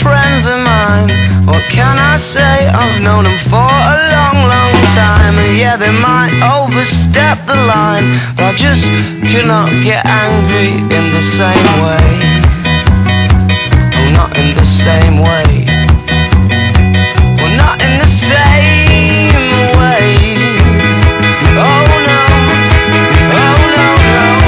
Friends of mine, what can I say? I've known them for a long, long time. And yeah, they might overstep the line, but I just cannot get angry in the same way. Oh, not in the same way. Well, not in the same way. Oh no, oh no, no.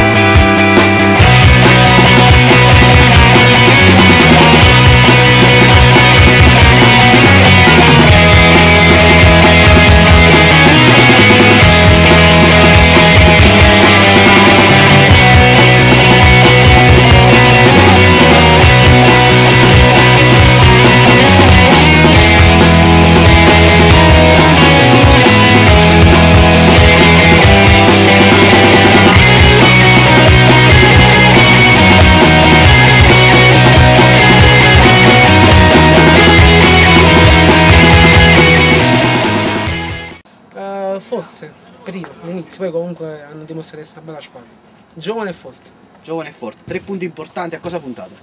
Forse, prima, all'inizio, poi comunque hanno dimostrato di essere una bella squadra. Giovane e forte. Giovane e forte. 3 punti importanti, a cosa puntate?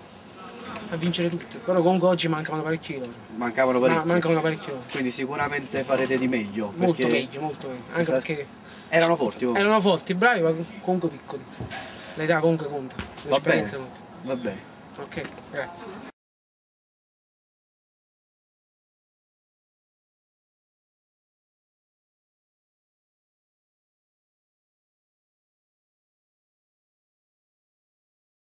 A vincere tutte, però comunque oggi mancavano parecchi loro. Mancavano parecchi. Mancavano parecchi loro. Quindi sicuramente farete di meglio. Molto meglio, molto meglio. Anche perché erano forti comunque. Erano forti, bravi, ma comunque piccoli. L'età comunque conta, l'esperienza conta. Va bene. Ok, grazie.